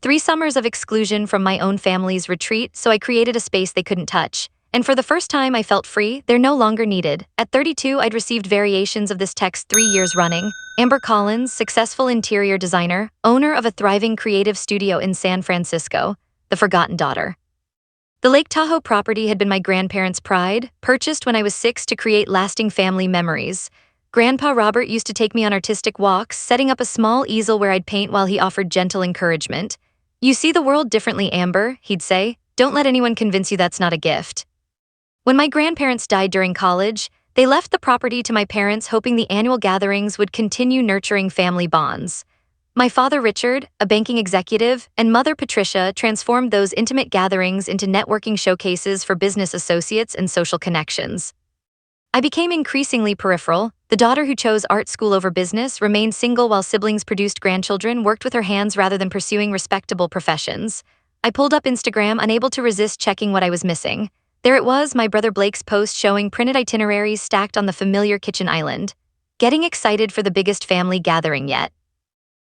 3 summers of exclusion from my own family's retreat, so I created a space they couldn't touch. And for the first time I felt free, they're no longer needed. At 32, I'd received variations of this text 3 years running. Amber Collins, successful interior designer, owner of a thriving creative studio in San Francisco, the forgotten daughter. The Lake Tahoe property had been my grandparents' pride, purchased when I was 6 to create lasting family memories. Grandpa Robert used to take me on artistic walks, setting up a small easel where I'd paint while he offered gentle encouragement. "You see the world differently, Amber," he'd say. "Don't let anyone convince you that's not a gift." When my grandparents died during college, they left the property to my parents, hoping the annual gatherings would continue nurturing family bonds. My father Richard, a banking executive, and mother Patricia transformed those intimate gatherings into networking showcases for business associates and social connections. I became increasingly peripheral. The daughter who chose art school over business, remained single while siblings produced grandchildren, worked with her hands rather than pursuing respectable professions. I pulled up Instagram, unable to resist checking what I was missing. There it was, my brother Blake's post showing printed itineraries stacked on the familiar kitchen island. Getting excited for the biggest family gathering yet.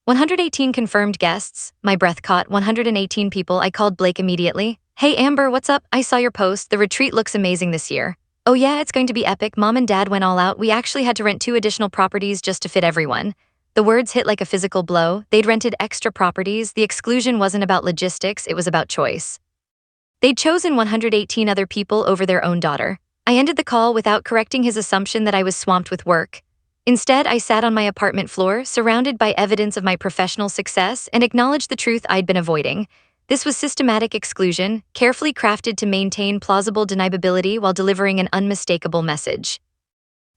118 confirmed guests. My breath caught. 118 people. I called Blake immediately. "Hey Amber, what's up? I saw your post. The retreat looks amazing this year." "Oh yeah, it's going to be epic. Mom and Dad went all out. We actually had to rent 2 additional properties just to fit everyone." The words hit like a physical blow. They'd rented extra properties. The exclusion wasn't about logistics, it was about choice. They'd chosen 118 other people over their own daughter. I ended the call without correcting his assumption that I was swamped with work. Instead, I sat on my apartment floor, surrounded by evidence of my professional success, and acknowledged the truth I'd been avoiding. This was systematic exclusion, carefully crafted to maintain plausible deniability while delivering an unmistakable message.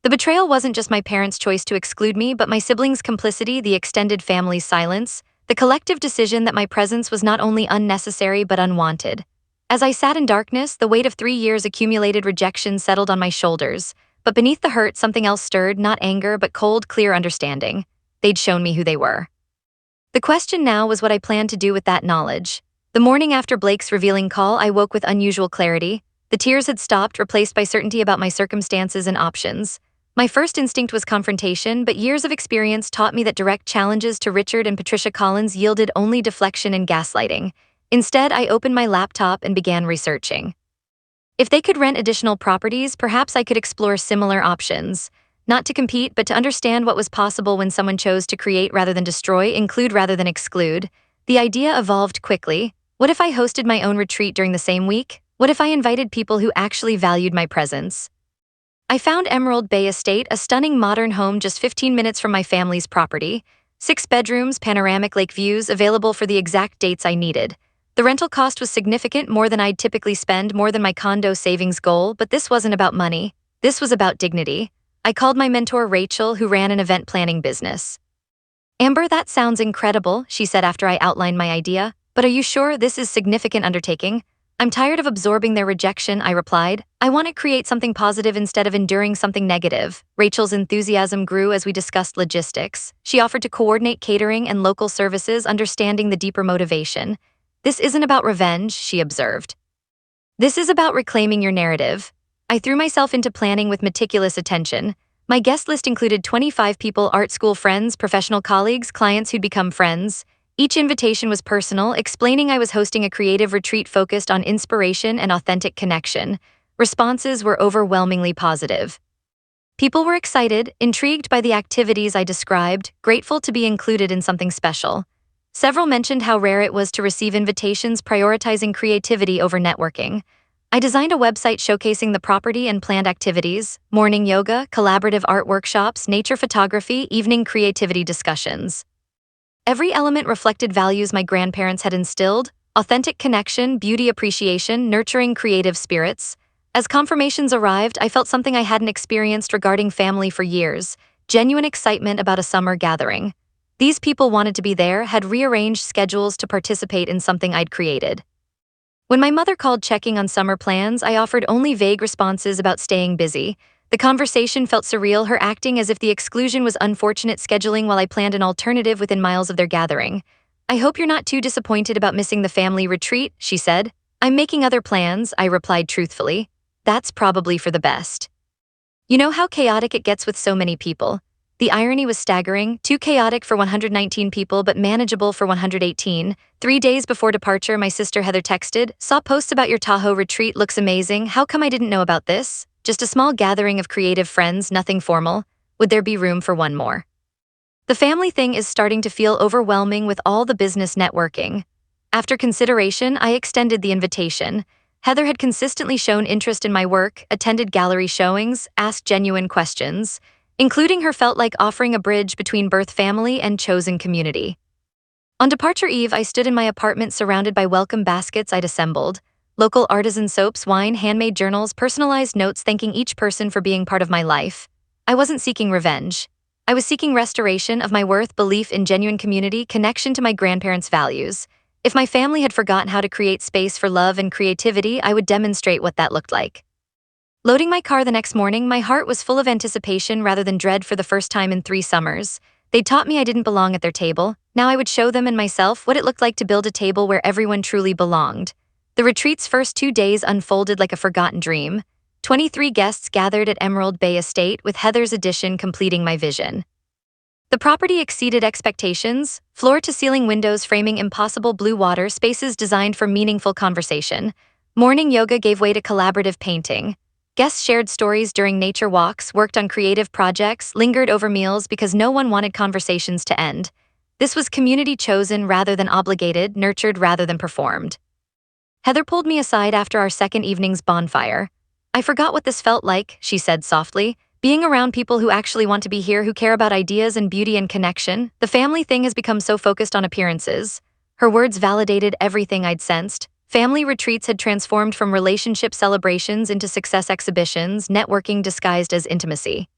The betrayal wasn't just my parents' choice to exclude me, but my siblings' complicity, the extended family's silence, the collective decision that my presence was not only unnecessary but unwanted. As I sat in darkness, the weight of 3 years accumulated rejection settled on my shoulders. But beneath the hurt, something else stirred, not anger, but cold, clear understanding. They'd shown me who they were. The question now was what I planned to do with that knowledge. The morning after Blake's revealing call, I woke with unusual clarity. The tears had stopped, replaced by certainty about my circumstances and options. My first instinct was confrontation, but years of experience taught me that direct challenges to Richard and Patricia Collins yielded only deflection and gaslighting. Instead, I opened my laptop and began researching. If they could rent additional properties, perhaps I could explore similar options. Not to compete, but to understand what was possible when someone chose to create rather than destroy, include rather than exclude. The idea evolved quickly. What if I hosted my own retreat during the same week? What if I invited people who actually valued my presence? I found Emerald Bay Estate, a stunning modern home just 15 minutes from my family's property. 6 bedrooms, panoramic lake views, available for the exact dates I needed. The rental cost was significant, more than I'd typically spend, more than my condo savings goal, but this wasn't about money. This was about dignity. I called my mentor Rachel, who ran an event planning business. "Amber, that sounds incredible," she said after I outlined my idea. "But are you sure this is a significant undertaking?" "I'm tired of absorbing their rejection," I replied. "I want to create something positive instead of enduring something negative." Rachel's enthusiasm grew as we discussed logistics. She offered to coordinate catering and local services, understanding the deeper motivation. "This isn't about revenge," she observed. "This is about reclaiming your narrative." I threw myself into planning with meticulous attention. My guest list included 25 people, art school friends, professional colleagues, clients who'd become friends. Each invitation was personal, explaining I was hosting a creative retreat focused on inspiration and authentic connection. Responses were overwhelmingly positive. People were excited, intrigued by the activities I described, grateful to be included in something special. Several mentioned how rare it was to receive invitations, prioritizing creativity over networking. I designed a website showcasing the property and planned activities: morning yoga, collaborative art workshops, nature photography, evening creativity discussions. Every element reflected values my grandparents had instilled: authentic connection, beauty appreciation, nurturing creative spirits. As confirmations arrived, I felt something I hadn't experienced regarding family for years: genuine excitement about a summer gathering. These people wanted to be there, had rearranged schedules to participate in something I'd created. When my mother called checking on summer plans, I offered only vague responses about staying busy. The conversation felt surreal, her acting as if the exclusion was unfortunate scheduling while I planned an alternative within miles of their gathering. "I hope you're not too disappointed about missing the family retreat," she said. "I'm making other plans," I replied truthfully. "That's probably for the best. You know how chaotic it gets with so many people. The irony was staggering, too chaotic for 119 people but manageable for 118. 3 days before departure, my sister Heather texted, "Saw posts about your Tahoe retreat, looks amazing. How come I didn't know about this? Just a small gathering of creative friends, nothing formal. Would there be room for one more?" The family thing is starting to feel overwhelming with all the business networking. After consideration, I extended the invitation. Heather had consistently shown interest in my work, attended gallery showings, asked genuine questions. Including her felt like offering a bridge between birth family and chosen community. On departure eve, I stood in my apartment surrounded by welcome baskets I'd assembled. Local artisan soaps, wine, handmade journals, personalized notes thanking each person for being part of my life. I wasn't seeking revenge. I was seeking restoration of my worth, belief in genuine community, connection to my grandparents' values. If my family had forgotten how to create space for love and creativity, I would demonstrate what that looked like. Loading my car the next morning, my heart was full of anticipation rather than dread for the first time in 3 summers. They taught me I didn't belong at their table. Now I would show them and myself what it looked like to build a table where everyone truly belonged. The retreat's first 2 days unfolded like a forgotten dream. 23 guests gathered at Emerald Bay Estate, with Heather's addition completing my vision. The property exceeded expectations, floor-to-ceiling windows framing impossible blue water spaces designed for meaningful conversation. Morning yoga gave way to collaborative painting. Guests shared stories during nature walks, worked on creative projects, lingered over meals because no one wanted conversations to end. This was community chosen rather than obligated, nurtured rather than performed. Heather pulled me aside after our second evening's bonfire. "I forgot what this felt like," she said softly. "Being around people who actually want to be here, who care about ideas and beauty and connection. The family thing has become so focused on appearances." Her words validated everything I'd sensed. Family retreats had transformed from relationship celebrations into success exhibitions, networking disguised as intimacy.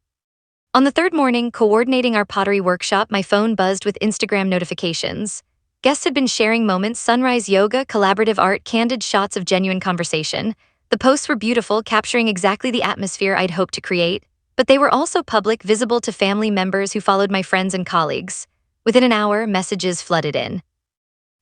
On the third morning, coordinating our pottery workshop, my phone buzzed with Instagram notifications. Guests had been sharing moments: sunrise yoga, collaborative art, candid shots of genuine conversation. The posts were beautiful, capturing exactly the atmosphere I'd hoped to create, but they were also public, visible to family members who followed my friends and colleagues. Within an hour, messages flooded in.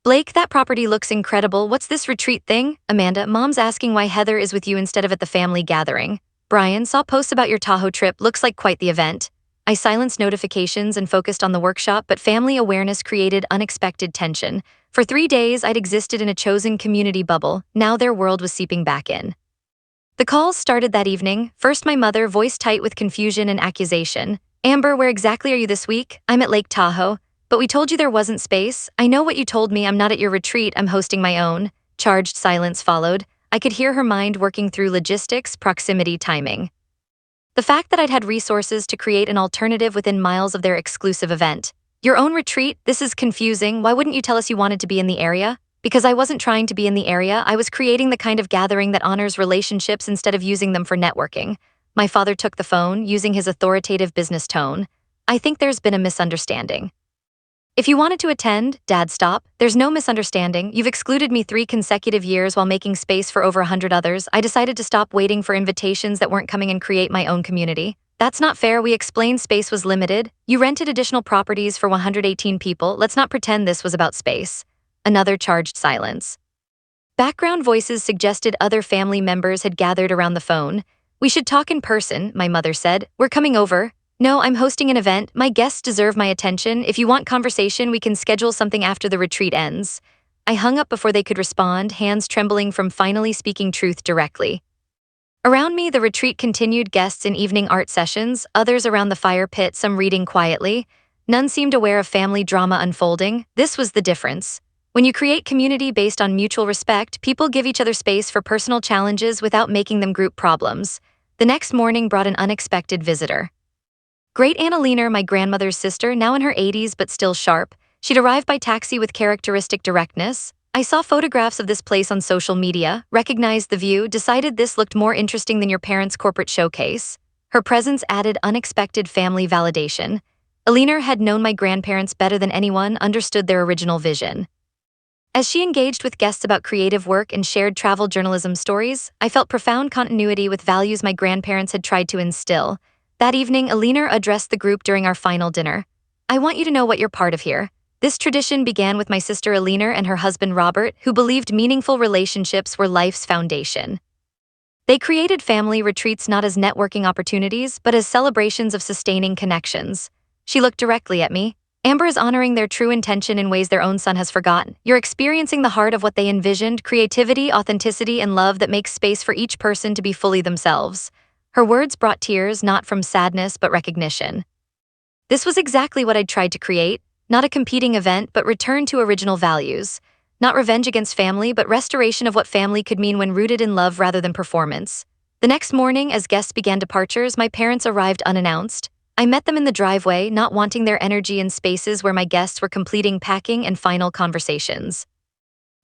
"Blake, that property looks incredible. What's this retreat thing?" Amanda, "Mom's asking why Heather is with you instead of at the family gathering." Brian, "Saw posts about your Tahoe trip. Looks like quite the event." I silenced notifications and focused on the workshop, but family awareness created unexpected tension. For 3 days, I'd existed in a chosen community bubble. Now their world was seeping back in. The calls started that evening. First, my mother, voice tight with confusion and accusation. "Amber, where exactly are you this week?" "I'm at Lake Tahoe." "But we told you there wasn't space." "I know what you told me. I'm not at your retreat. I'm hosting my own." Charged silence followed. I could hear her mind working through logistics, proximity, timing. The fact that I'd had resources to create an alternative within miles of their exclusive event. "Your own retreat? This is confusing. Why wouldn't you tell us you wanted to be in the area?" "Because I wasn't trying to be in the area. I was creating the kind of gathering that honors relationships instead of using them for networking." My father took the phone, using his authoritative business tone. "I think there's been a misunderstanding." "If you wanted to attend, Dad, stop. There's no misunderstanding. You've excluded me 3 consecutive years while making space for over 100 others. I decided to stop waiting for invitations that weren't coming and create my own community." "That's not fair. We explained space was limited. You rented additional properties for 118 people. Let's not pretend this was about space." Another charged silence. Background voices suggested other family members had gathered around the phone. "We should talk in person," my mother said. "We're coming over." "No, I'm hosting an event. My guests deserve my attention. If you want conversation, we can schedule something after the retreat ends." I hung up before they could respond, hands trembling from finally speaking truth directly. Around me, the retreat continued, guests in evening art sessions, others around the fire pit, some reading quietly. None seemed aware of family drama unfolding. This was the difference. When you create community based on mutual respect, people give each other space for personal challenges without making them group problems. The next morning brought an unexpected visitor. Great Aunt Alina, my grandmother's sister, now in her 80s but still sharp. She'd arrived by taxi with characteristic directness. "I saw photographs of this place on social media, recognized the view, decided this looked more interesting than your parents' corporate showcase." Her presence added unexpected family validation. Alina had known my grandparents better than anyone, understood their original vision. As she engaged with guests about creative work and shared travel journalism stories, I felt profound continuity with values my grandparents had tried to instill. That evening, Alina addressed the group during our final dinner. "I want you to know what you're part of here." This tradition began with my sister Alina and her husband Robert, who believed meaningful relationships were life's foundation. They created family retreats not as networking opportunities, but as celebrations of sustaining connections. She looked directly at me. Amber is honoring their true intention in ways their own son has forgotten. You're experiencing the heart of what they envisioned, creativity, authenticity, and love that makes space for each person to be fully themselves. Her words brought tears, not from sadness, but recognition. This was exactly what I'd tried to create, not a competing event, but return to original values. Not revenge against family, but restoration of what family could mean when rooted in love rather than performance. The next morning, as guests began departures, my parents arrived unannounced. I met them in the driveway, not wanting their energy in spaces where my guests were completing packing and final conversations.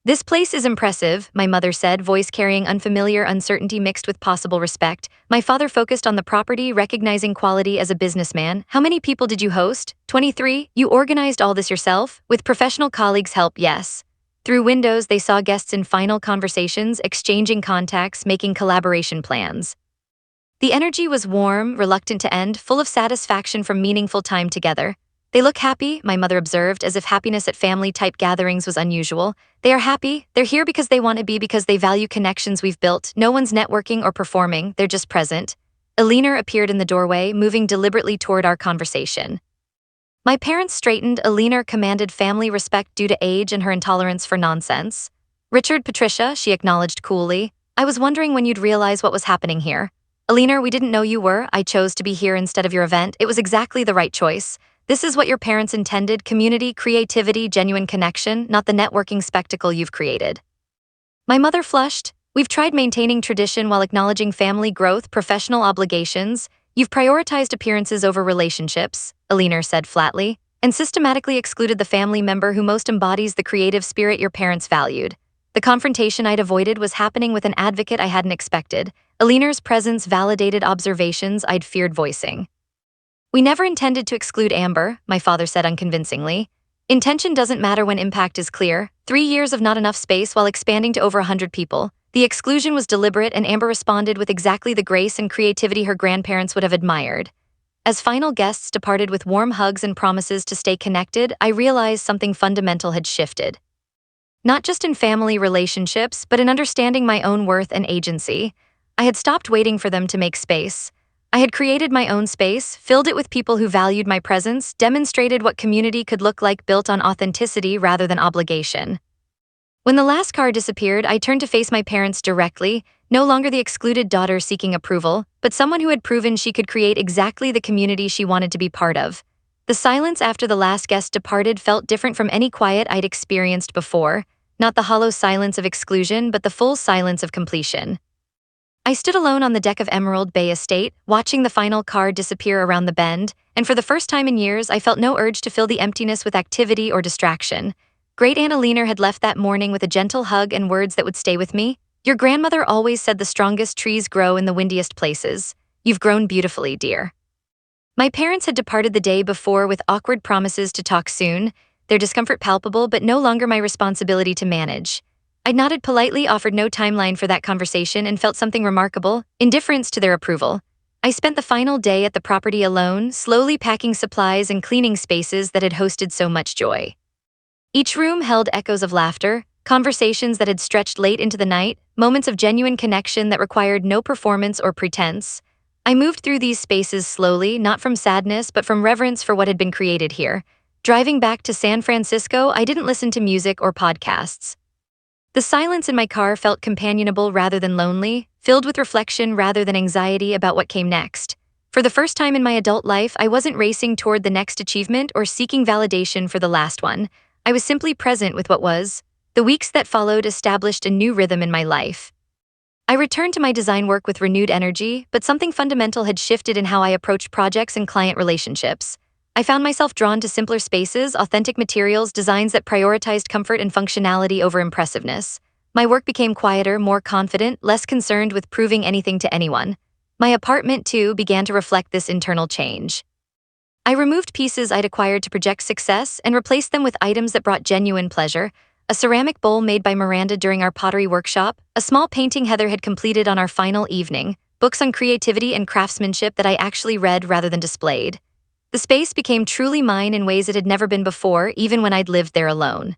"This place is impressive," my mother said, voice carrying unfamiliar uncertainty mixed with possible respect. My father focused on the property, recognizing quality as a businessman. "How many people did you host?" 23. "You organized all this yourself?" "With professional colleagues' help, yes." Through windows, they saw guests in final conversations, exchanging contacts, making collaboration plans. The energy was warm, reluctant to end, full of satisfaction from meaningful time together. "They look happy," my mother observed, as if happiness at family-type gatherings was unusual. "They are happy. They're here because they want to be, because they value connections we've built. No one's networking or performing, they're just present." Alina appeared in the doorway, moving deliberately toward our conversation. My parents straightened. Alina commanded family respect due to age and her intolerance for nonsense. "Richard, Patricia," she acknowledged coolly. "I was wondering when you'd realize what was happening here." "Alina, we didn't know you were. I chose to be here instead of your event. It was exactly the right choice. This is what your parents intended: community, creativity, genuine connection, not the networking spectacle you've created." My mother flushed. "We've tried maintaining tradition while acknowledging family growth, professional obligations. You've prioritized appearances over relationships," Alina said flatly, "and systematically excluded the family member who most embodies the creative spirit your parents valued." The confrontation I'd avoided was happening with an advocate I hadn't expected. Alina's presence validated observations I'd feared voicing. "We never intended to exclude Amber," my father said unconvincingly. "Intention doesn't matter when impact is clear. 3 years of not enough space while expanding to over 100 people. The exclusion was deliberate, and Amber responded with exactly the grace and creativity her grandparents would have admired." As final guests departed with warm hugs and promises to stay connected, I realized something fundamental had shifted. Not just in family relationships, but in understanding my own worth and agency. I had stopped waiting for them to make space. I had created my own space, filled it with people who valued my presence, demonstrated what community could look like built on authenticity rather than obligation. When the last car disappeared, I turned to face my parents directly, no longer the excluded daughter seeking approval, but someone who had proven she could create exactly the community she wanted to be part of. The silence after the last guest departed felt different from any quiet I'd experienced before, not the hollow silence of exclusion, but the full silence of completion. I stood alone on the deck of Emerald Bay Estate, watching the final car disappear around the bend, and for the first time in years, I felt no urge to fill the emptiness with activity or distraction. Great Aunt Alina had left that morning with a gentle hug and words that would stay with me. "Your grandmother always said the strongest trees grow in the windiest places. You've grown beautifully, dear." My parents had departed the day before with awkward promises to talk soon, their discomfort palpable but no longer my responsibility to manage. I nodded politely, offered no timeline for that conversation, and felt something remarkable: indifference to their approval. I spent the final day at the property alone, slowly packing supplies and cleaning spaces that had hosted so much joy. Each room held echoes of laughter, conversations that had stretched late into the night, moments of genuine connection that required no performance or pretense. I moved through these spaces slowly, not from sadness but from reverence for what had been created here. Driving back to San Francisco, I didn't listen to music or podcasts. The silence in my car felt companionable rather than lonely, filled with reflection rather than anxiety about what came next. For the first time in my adult life, I wasn't racing toward the next achievement or seeking validation for the last one. I was simply present with what was. The weeks that followed established a new rhythm in my life. I returned to my design work with renewed energy, but something fundamental had shifted in how I approached projects and client relationships. I found myself drawn to simpler spaces, authentic materials, designs that prioritized comfort and functionality over impressiveness. My work became quieter, more confident, less concerned with proving anything to anyone. My apartment, too, began to reflect this internal change. I removed pieces I'd acquired to project success and replaced them with items that brought genuine pleasure: a ceramic bowl made by Miranda during our pottery workshop, a small painting Heather had completed on our final evening, books on creativity and craftsmanship that I actually read rather than displayed. The space became truly mine in ways it had never been before, even when I'd lived there alone.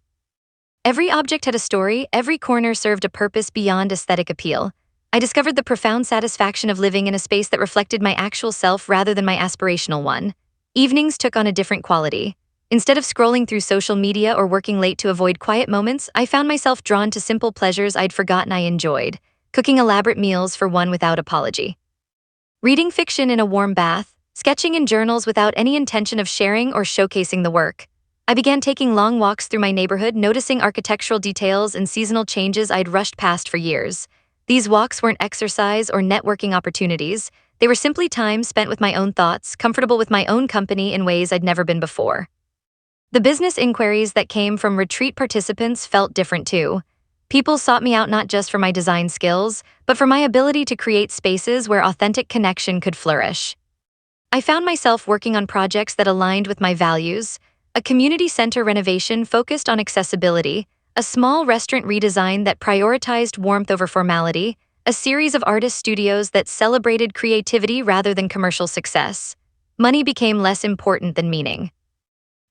Every object had a story, every corner served a purpose beyond aesthetic appeal. I discovered the profound satisfaction of living in a space that reflected my actual self rather than my aspirational one. Evenings took on a different quality. Instead of scrolling through social media or working late to avoid quiet moments, I found myself drawn to simple pleasures I'd forgotten I enjoyed, cooking elaborate meals for one without apology. Reading fiction in a warm bath, sketching in journals without any intention of sharing or showcasing the work. I began taking long walks through my neighborhood, noticing architectural details and seasonal changes I'd rushed past for years. These walks weren't exercise or networking opportunities, they were simply time spent with my own thoughts, comfortable with my own company in ways I'd never been before. The business inquiries that came from retreat participants felt different too. People sought me out not just for my design skills, but for my ability to create spaces where authentic connection could flourish. I found myself working on projects that aligned with my values: a community center renovation focused on accessibility, a small restaurant redesign that prioritized warmth over formality, a series of artist studios that celebrated creativity rather than commercial success. Money became less important than meaning.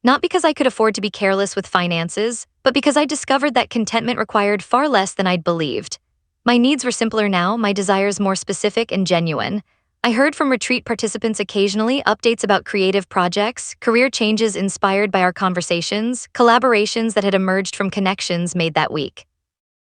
Not because I could afford to be careless with finances, but because I discovered that contentment required far less than I'd believed. My needs were simpler now, my desires more specific and genuine. I heard from retreat participants occasionally updates about creative projects, career changes inspired by our conversations, collaborations that had emerged from connections made that week.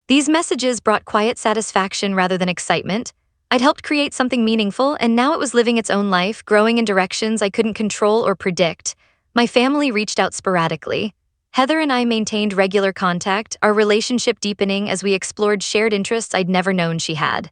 These messages brought quiet satisfaction rather than excitement. I'd helped create something meaningful, and now it was living its own life, growing in directions I couldn't control or predict. My family reached out sporadically. Heather and I maintained regular contact, our relationship deepening as we explored shared interests I'd never known she had.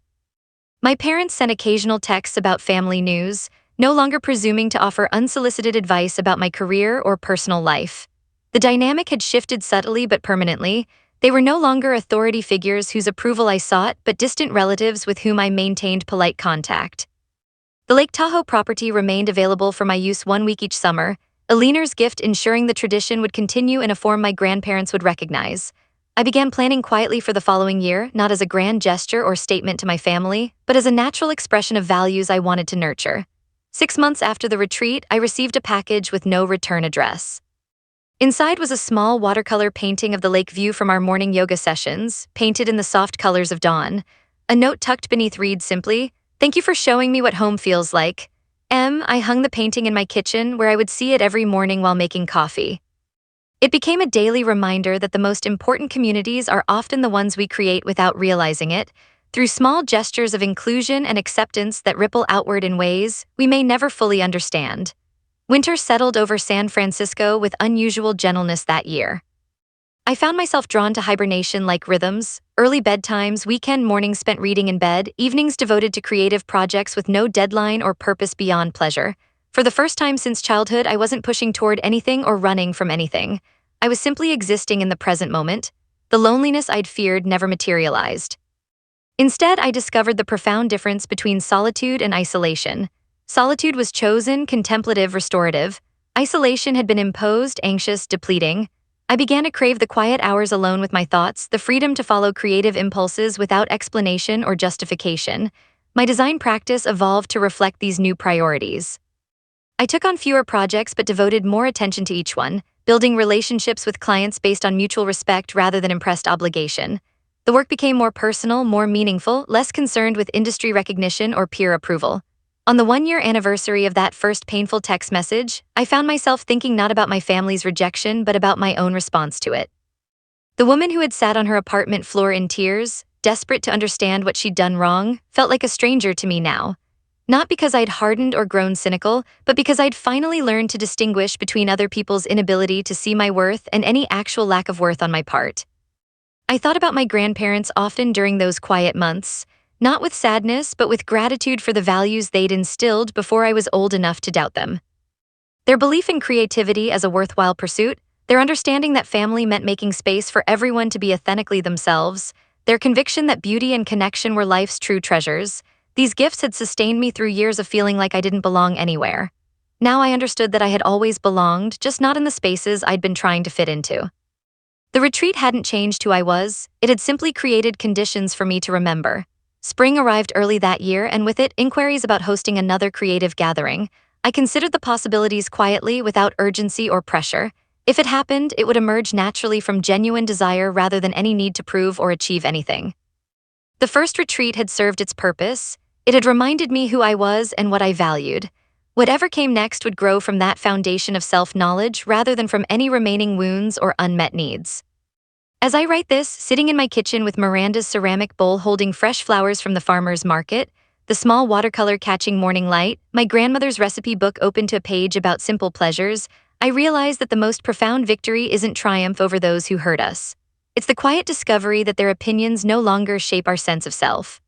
My parents sent occasional texts about family news, no longer presuming to offer unsolicited advice about my career or personal life. The dynamic had shifted subtly but permanently. They were no longer authority figures whose approval I sought, but distant relatives with whom I maintained polite contact. The Lake Tahoe property remained available for my use 1 week each summer, a Leaner's gift ensuring the tradition would continue in a form my grandparents would recognize. I began planning quietly for the following year, not as a grand gesture or statement to my family, but as a natural expression of values I wanted to nurture. 6 months after the retreat, I received a package with no return address. Inside was a small watercolor painting of the lake view from our morning yoga sessions, painted in the soft colors of dawn. A note tucked beneath read simply, "Thank you for showing me what home feels like." I hung the painting in my kitchen, where I would see it every morning while making coffee. It became a daily reminder that the most important communities are often the ones we create without realizing it, through small gestures of inclusion and acceptance that ripple outward in ways we may never fully understand. Winter settled over San Francisco with unusual gentleness that year. I found myself drawn to hibernation-like rhythms, early bedtimes, weekend mornings spent reading in bed, evenings devoted to creative projects with no deadline or purpose beyond pleasure. For the first time since childhood, I wasn't pushing toward anything or running from anything. I was simply existing in the present moment. The loneliness I'd feared never materialized. Instead, I discovered the profound difference between solitude and isolation. Solitude was chosen, contemplative, restorative. Isolation had been imposed, anxious, depleting. I began to crave the quiet hours alone with my thoughts, the freedom to follow creative impulses without explanation or justification. My design practice evolved to reflect these new priorities. I took on fewer projects but devoted more attention to each one, building relationships with clients based on mutual respect rather than impressed obligation. The work became more personal, more meaningful, less concerned with industry recognition or peer approval. On the 1-year anniversary of that first painful text message, I found myself thinking not about my family's rejection but about my own response to it. The woman who had sat on her apartment floor in tears, desperate to understand what she'd done wrong, felt like a stranger to me now. Not because I'd hardened or grown cynical, but because I'd finally learned to distinguish between other people's inability to see my worth and any actual lack of worth on my part. I thought about my grandparents often during those quiet months, not with sadness, but with gratitude for the values they'd instilled before I was old enough to doubt them. Their belief in creativity as a worthwhile pursuit, their understanding that family meant making space for everyone to be authentically themselves, their conviction that beauty and connection were life's true treasures, these gifts had sustained me through years of feeling like I didn't belong anywhere. Now I understood that I had always belonged, just not in the spaces I'd been trying to fit into. The retreat hadn't changed who I was, it had simply created conditions for me to remember. Spring arrived early that year, and with it, inquiries about hosting another creative gathering. I considered the possibilities quietly, without urgency or pressure. If it happened, it would emerge naturally from genuine desire rather than any need to prove or achieve anything. The first retreat had served its purpose. It had reminded me who I was and what I valued. Whatever came next would grow from that foundation of self-knowledge rather than from any remaining wounds or unmet needs. As I write this, sitting in my kitchen with Miranda's ceramic bowl holding fresh flowers from the farmer's market, the small watercolor catching morning light, my grandmother's recipe book open to a page about simple pleasures, I realize that the most profound victory isn't triumph over those who hurt us. It's the quiet discovery that their opinions no longer shape our sense of self.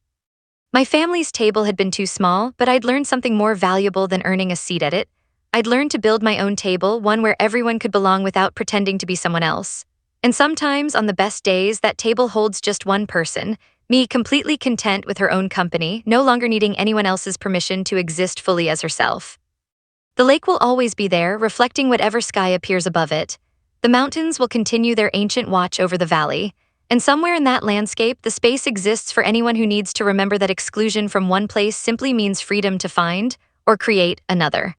My family's table had been too small, but I'd learned something more valuable than earning a seat at it. I'd learned to build my own table, one where everyone could belong without pretending to be someone else. And sometimes, on the best days, that table holds just one person, me, completely content with her own company, no longer needing anyone else's permission to exist fully as herself. The lake will always be there, reflecting whatever sky appears above it. The mountains will continue their ancient watch over the valley. And somewhere in that landscape, the space exists for anyone who needs to remember that exclusion from one place simply means freedom to find or create another.